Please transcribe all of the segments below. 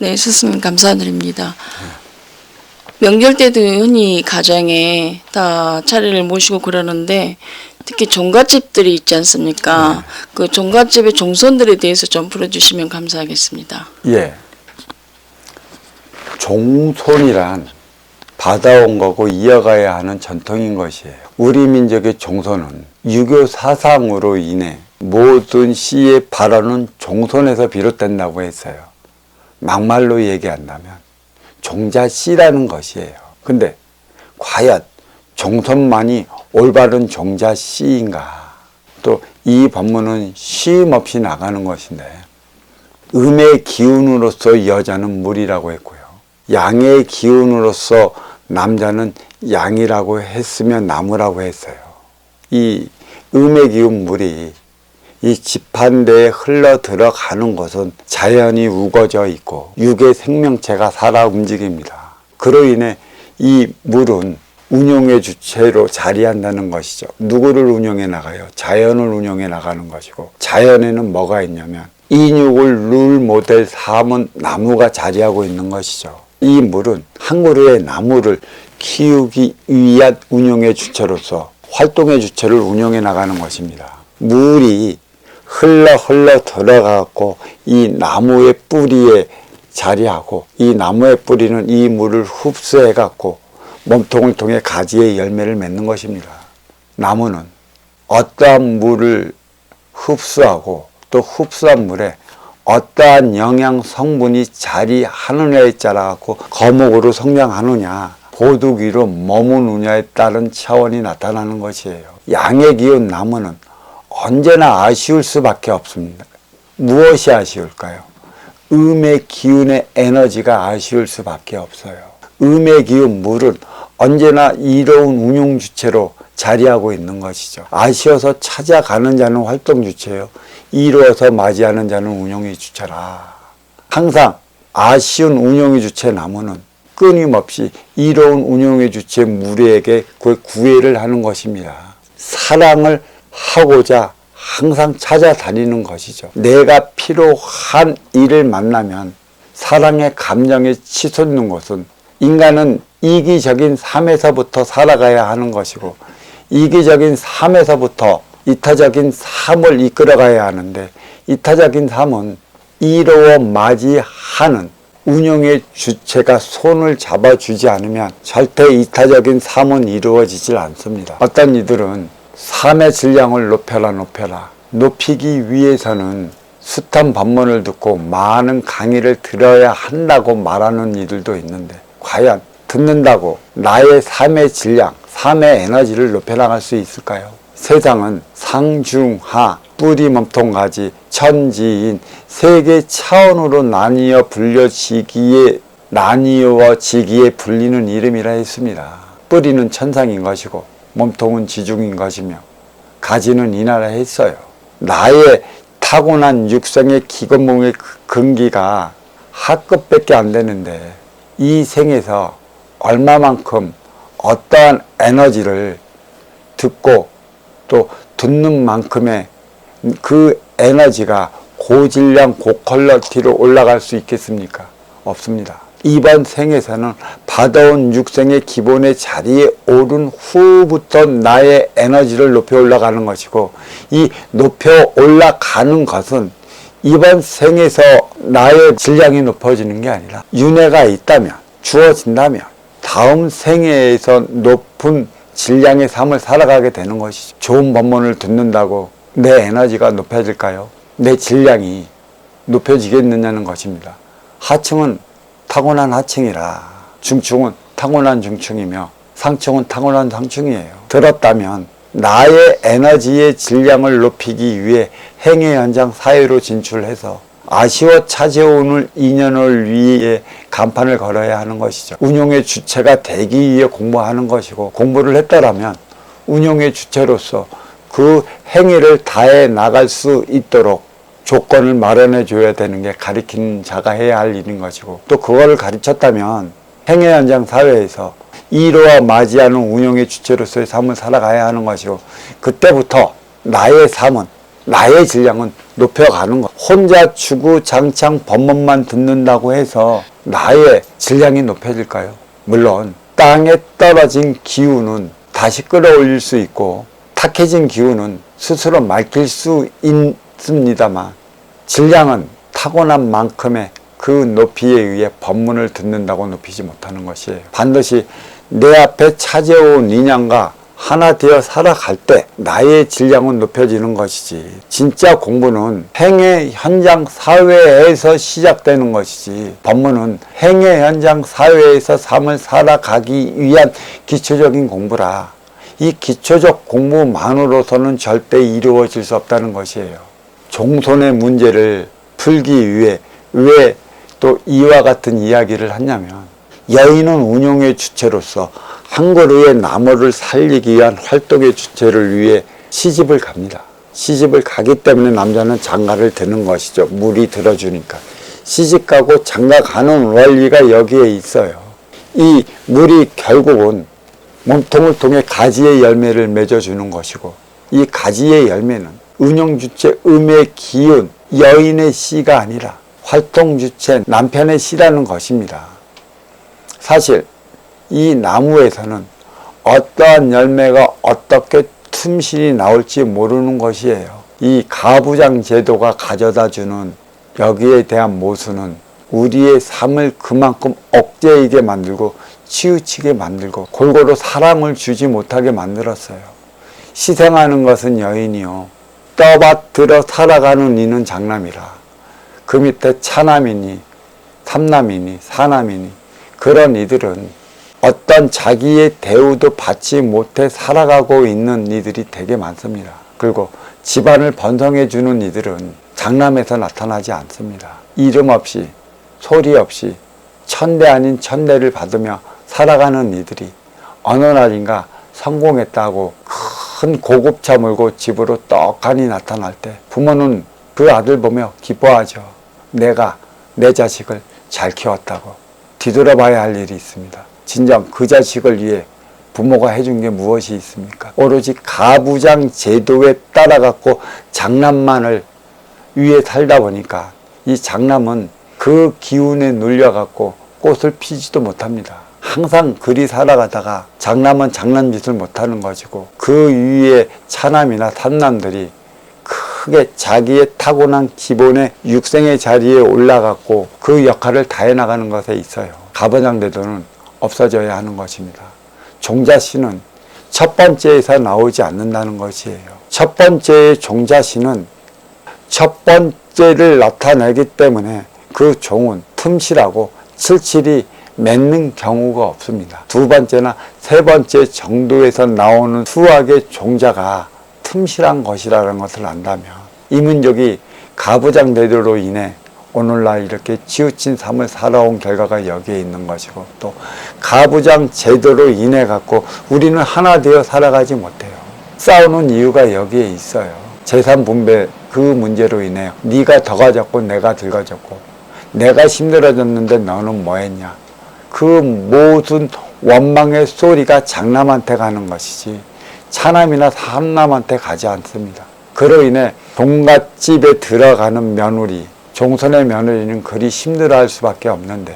네, 스승님 감사드립니다. 명절 때도 흔히 가정에 다 차례를 모시고 그러는데 특히 종갓집들이 있지 않습니까? 그 종갓집의 종손들에 대해서 좀 풀어주시면 감사하겠습니다. 예. 종손이란 받아온 거고 이어가야 하는 전통인 것이에요. 우리 민족의 종손은 유교 사상으로 인해 모든 시의 발언은 종손에서 비롯된다고 했어요. 막말로 얘기한다면 종자씨라는 것이에요. 근데 과연 종손만이 올바른 종자씨인가? 또 이 법문은 쉼 없이 나가는 것인데 음의 기운으로서 여자는 물이라고 했고요. 양의 기운으로서 남자는 양이라고 했으면 나무라고 했어요. 이 음의 기운 물이 이 지판대에 흘러 들어가는 것은 자연이 우거져 있고 육의 생명체가 살아 움직입니다. 그로 인해 이 물은 운용의 주체로 자리한다는 것이죠. 누구를 운용해 나가요? 자연을 운용해 나가는 것이고, 자연에는 뭐가 있냐면 인육을 룰 모델 삼은 나무가 자리하고 있는 것이죠. 이 물은 한 그루의 나무를 키우기 위한 운용의 주체로서 활동의 주체를 운용해 나가는 것입니다. 물이 흘러 들어가고 이 나무의 뿌리에 자리하고 이 나무의 뿌리는 이 물을 흡수해 갖고 몸통을 통해 가지의 열매를 맺는 것입니다. 나무는 어떠한 물을 흡수하고 또 흡수한 물에 어떠한 영양 성분이 자리하느냐에 따라 거목으로 성장하느냐, 보둑 위로 머무느냐에 따른 차원이 나타나는 것이에요. 양의 기운 나무는 언제나 아쉬울 수밖에 없습니다. 무엇이 아쉬울까요? 음의 기운의 에너지가 아쉬울 수밖에 없어요. 음의 기운 물은 언제나 이로운 운용 주체로 자리하고 있는 것이죠. 아쉬워서 찾아가는 자는 활동 주체요, 이루어서 맞이하는 자는 운용의 주체라. 항상 아쉬운 운용의 주체 나무는 끊임없이 이로운 운용의 주체 물에게 구애를 하는 것입니다. 사랑을 하고자 항상 찾아다니는 것이죠. 내가 필요한 일을 만나면 사랑의 감정에 치솟는 것은 인간은 이기적인 삶에서부터 살아가야 하는 것이고 이기적인 삶에서부터 이타적인 삶을 이끌어가야 하는데 이타적인 삶은 이루어 맞이하는 운용의 주체가 손을 잡아주지 않으면 절대 이타적인 삶은 이루어지질 않습니다. 어떤 이들은 삶의 질량을 높여라 높이기 위해서는 숱한 법문을 듣고 많은 강의를 들어야 한다고 말하는 이들도 있는데 과연 듣는다고 나의 삶의 질량, 삶의 에너지를 높여나갈 수 있을까요? 세상은 상중하, 뿌리 몸통 가지, 천지인 세 개 차원으로 나뉘어지기에 불리는 이름이라 했습니다. 뿌리는 천상인 것이고 몸통은 지중인 것이며 가지는 이나라 했어요. 나의 타고난 육성의 기건몽의 근기가 하급밖에 안 되는데 이 생에서 얼마만큼 어떠한 에너지를 듣고 또 듣는 만큼의 그 에너지가 고질량 고퀄리티로 올라갈 수 있겠습니까? 없습니다. 이번 생에서는 받아온 육생의 기본의 자리에 오른 후부터 나의 에너지를 높여 올라가는 것이고 이 높여 올라가는 것은 이번 생에서 나의 질량이 높아지는 게 아니라 윤회가 있다면, 주어진다면 다음 생에서 높은 질량의 삶을 살아가게 되는 것이죠. 좋은 법문을 듣는다고 내 에너지가 높아질까요? 내 질량이 높여지겠느냐는 것입니다. 하층은 타고난 하층이라 중층은 타고난 중층이며 상층은 타고난 상층이에요. 들었다면 나의 에너지의 질량을 높이기 위해 행의 현장 사회로 진출해서 아쉬워 찾아오는 인연을 위해 간판을 걸어야 하는 것이죠. 운용의 주체가 되기 위해 공부하는 것이고 공부를 했더라면 운용의 주체로서 그 행위를 다해 나갈 수 있도록 조건을 마련해 줘야 되는 게 가르치는 자가 해야 할 일인 것이고 또 그거를 가르쳤다면 행의 현장 사회에서 이로와 맞이하는 운용의 주체로서의 삶을 살아가야 하는 것이고 그때부터 나의 삶은 나의 질량은 높여가는 거. 혼자 주구장창 법문만 듣는다고 해서 나의 질량이 높여질까요? 물론 땅에 떨어진 기운은 다시 끌어올릴 수 있고 탁해진 기운은 스스로 맑힐 수 있습니다만 질량은 타고난 만큼의 그 높이에 의해 법문을 듣는다고 높이지 못하는 것이에요. 반드시 내 앞에 찾아온 인연과 하나 되어 살아갈 때 나의 질량은 높여지는 것이지, 진짜 공부는 행의 현장 사회에서 시작되는 것이지, 법문은 행의 현장 사회에서 삶을 살아가기 위한 기초적인 공부라. 이 기초적 공부만으로서는 절대 이루어질 수 없다는 것이에요. 종손의 문제를 풀기 위해 왜 또 이와 같은 이야기를 하냐면, 여인은 운용의 주체로서 한 그루의 나무를 살리기 위한 활동의 주체를 위해 시집을 갑니다. 시집을 가기 때문에 남자는 장가를 드는 것이죠. 물이 들어주니까. 시집 가고 장가 가는 원리가 여기에 있어요. 이 물이 결국은 몸통을 통해 가지의 열매를 맺어주는 것이고, 이 가지의 열매는 운용 주체 음의 기운, 여인의 씨가 아니라 활동 주체 남편의 씨라는 것입니다. 사실 이 나무에서는 어떠한 열매가 어떻게 틈실이 나올지 모르는 것이에요. 이 가부장 제도가 가져다주는 여기에 대한 모순은 우리의 삶을 그만큼 억제이게 만들고 치우치게 만들고 골고루 사랑을 주지 못하게 만들었어요. 희생하는 것은 여인이요, 떠받들어 살아가는 이는 장남이라. 그 밑에 차남이니 삼남이니 사남이니 그런 이들은 어떤 자기의 대우도 받지 못해 살아가고 있는 이들이 되게 많습니다. 그리고 집안을 번성해 주는 이들은 장남에서 나타나지 않습니다. 이름 없이 소리 없이 천대 아닌 천대를 받으며 살아가는 이들이 어느 날인가 성공했다고 큰 고급차 몰고 집으로 떡하니 나타날 때 부모는 그 아들 보며 기뻐하죠. 내가 내 자식을 잘 키웠다고. 뒤돌아봐야 할 일이 있습니다. 진정 그 자식을 위해 부모가 해준 게 무엇이 있습니까? 오로지 가부장 제도에 따라갖고 장남만을 위해 살다 보니까 이 장남은 그 기운에 눌려갖고 꽃을 피지도 못합니다. 항상 그리 살아가다가 장남은 장남짓을 못하는 것이고, 그 위에 차남이나 삼남들이 크게 자기의 타고난 기본의 육생의 자리에 올라갔고 그 역할을 다해 나가는 것에 있어요. 가부장 제도는 없어져야 하는 것입니다. 종자씨는 첫 번째에서 나오지 않는다는 것이에요. 첫 번째의 종자씨는 첫 번째를 나타내기 때문에 그 종은 틈실하고 칠칠이 맺는 경우가 없습니다. 두 번째나 세 번째 정도에서 나오는 수학의 종자가 틈실한 것이라는 것을 안다면, 이 민족이 가부장 제도로 인해 오늘날 이렇게 치우친 삶을 살아온 결과가 여기에 있는 것이고, 또 가부장 제도로 인해 갖고 우리는 하나 되어 살아가지 못해요. 싸우는 이유가 여기에 있어요. 재산 분배 그 문제로 인해 네가 더 가졌고 내가 덜 가졌고, 내가 힘들어졌는데 너는 뭐 했냐. 그 모든 원망의 소리가 장남한테 가는 것이지 차남이나 삼남한테 가지 않습니다. 그로 인해 종갓집에 들어가는 며느리, 종손의 며느리는 그리 힘들어할 수밖에 없는데,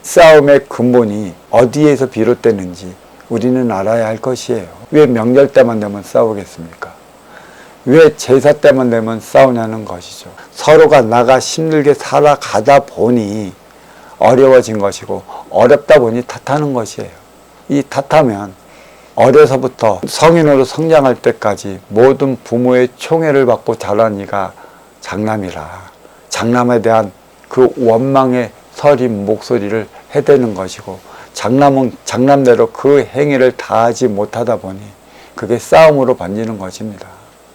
싸움의 근본이 어디에서 비롯되는지 우리는 알아야 할 것이에요. 왜 명절 때만 되면 싸우겠습니까? 왜 제사 때만 되면 싸우냐는 것이죠. 서로가 나가 힘들게 살아가다 보니 어려워진 것이고, 어렵다 보니 탓하는 것이에요. 이 탓하면 어려서부터 성인으로 성장할 때까지 모든 부모의 총애를 받고 자란 이가 장남이라 장남에 대한 그 원망의 서린 목소리를 해대는 것이고, 장남은 장남대로 그 행위를 다하지 못하다 보니 그게 싸움으로 번지는 것입니다.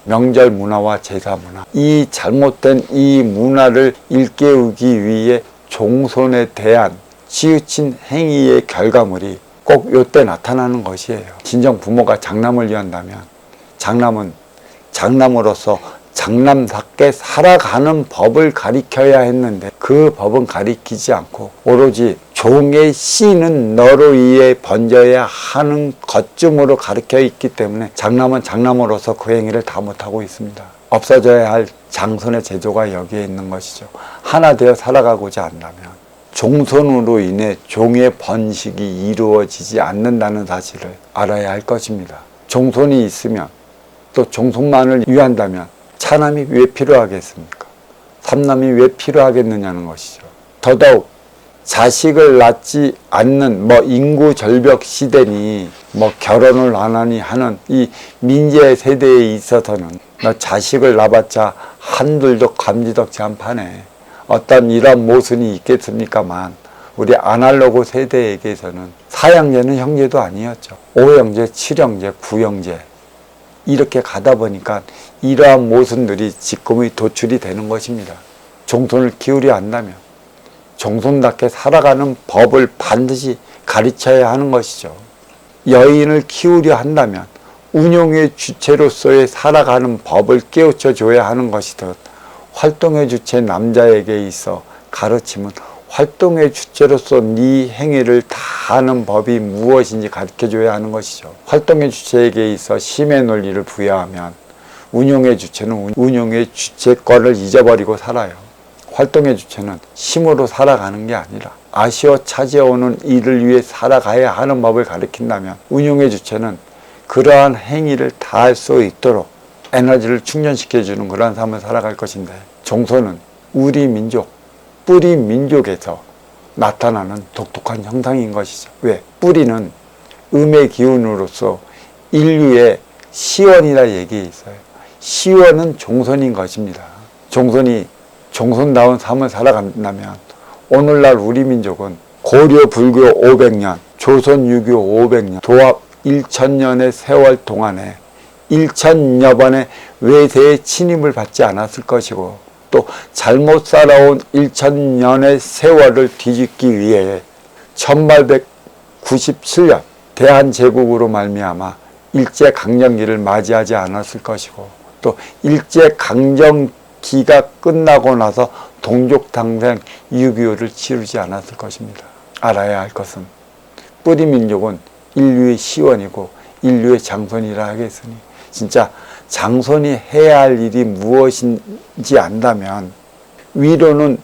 명절 문화와 제사 문화, 이 잘못된 이 문화를 일깨우기 위해 종손에 대한 치우친 행위의 결과물이 꼭 요때 나타나는 것이에요. 진정 부모가 장남을 위한다면 장남은 장남으로서 장남답게 살아가는 법을 가리켜야 했는데, 그 법은 가리키지 않고 오로지 종의 씨는 너로 인해 번져야 하는 것쯤으로 가르쳐 있기 때문에 장남은 장남으로서 그 행위를 다 못하고 있습니다. 없어져야 할 장손의 제도가 여기에 있는 것이죠. 하나 되어 살아가고자 한다면 종손으로 인해 종의 번식이 이루어지지 않는다는 사실을 알아야 할 것입니다. 종손이 있으면 또 종손만을 위한다면 차남이 왜 필요하겠습니까? 삼남이 왜 필요하겠느냐는 것이죠. 더더욱 자식을 낳지 않는 인구 절벽 시대니 결혼을 안 하니 하는 이 민재 세대에 있어서는 자식을 낳아봤자 한둘도 감지덕지 않파네. 어떤 이런 모순이 있겠습니까만 우리 아날로그 세대에게서는 사형제는 형제도 아니었죠. 5형제, 7형제, 9형제 이렇게 가다 보니까 이러한 모순들이 지금의 도출이 되는 것입니다. 종손을 키우려 한다면 종손답게 살아가는 법을 반드시 가르쳐야 하는 것이죠. 여인을 키우려 한다면 운용의 주체로서의 살아가는 법을 깨우쳐 줘야 하는 것이듯 활동의 주체 남자에게 있어 가르침은 활동의 주체로서 네 행위를 다 하는 법이 무엇인지 가르쳐줘야 하는 것이죠. 활동의 주체에게 있어 심의 논리를 부여하면 운용의 주체는 운용의 주체권을 잊어버리고 살아요. 활동의 주체는 힘으로 살아가는 게 아니라 아쉬워 찾아오는 일을 위해 살아가야 하는 법을 가르친다면 운용의 주체는 그러한 행위를 다 할 수 있도록 에너지를 충전시켜주는 그러한 삶을 살아갈 것인데 종손은 우리 민족, 뿌리 민족에서 나타나는 독특한 형상인 것이죠. 왜? 뿌리는 음의 기운으로서 인류의 시원이라 얘기해 있어요. 시원은 종손인 것입니다. 종손이 종손다운 삶을 살아간다면 오늘날 우리 민족은 고려 불교 500년, 조선 유교 500년, 도합 1000년의 세월 동안에 1000여 번의 외세의 침입을 받지 않았을 것이고 또 잘못 살아온 1000년의 세월을 뒤집기 위해 1897년 대한제국으로 말미암아 일제강점기를 맞이하지 않았을 것이고 또 일제강점기가 끝나고 나서 동족탕생 6.25를 치르지 않았을 것입니다. 알아야 할 것은 뿌리 민족은 인류의 시원이고 인류의 장손이라 하겠으니 진짜 장손이 해야 할 일이 무엇인지 안다면 위로는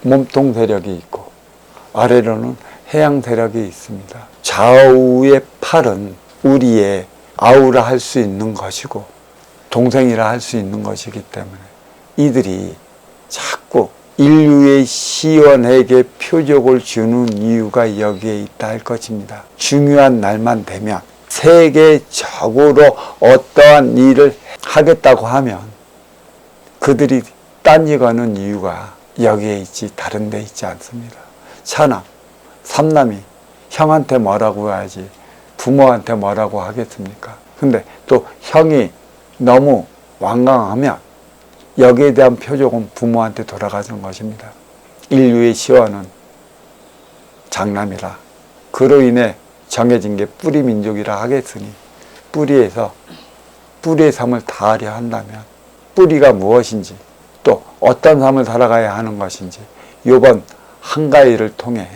몸통 세력이 있고 아래로는 해양 세력이 있습니다. 좌우의 팔은 우리의 아우라 할 수 있는 것이고 동생이라 할 수 있는 것이기 때문에 이들이 자꾸 인류의 시원에게 표적을 주는 이유가 여기에 있다 할 것입니다. 중요한 날만 되면 세계적으로 어떠한 일을 하겠다고 하면 그들이 딴지가는 이유가 여기에 있지 다른 데 있지 않습니다. 차남, 삼남이 형한테 뭐라고 해야지 부모한테 뭐라고 하겠습니까? 근데 또 형이 너무 완강하면 여기에 대한 표적은 부모한테 돌아가는 것입니다. 인류의 시원은 장남이라 그로 인해 정해진 게 뿌리 민족이라 하겠으니 뿌리에서 뿌리의 삶을 다하려 한다면 뿌리가 무엇인지 또 어떤 삶을 살아가야 하는 것인지 이번 한가위를 통해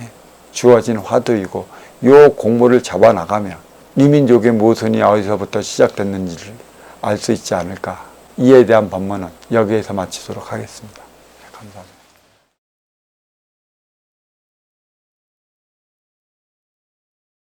주어진 화두이고 요 공부를 잡아나가면 이 민족의 모순이 어디서부터 시작됐는지를 알 수 있지 않을까. 이에 대한 법문은 여기에서 마치도록 하겠습니다. 감사합니다.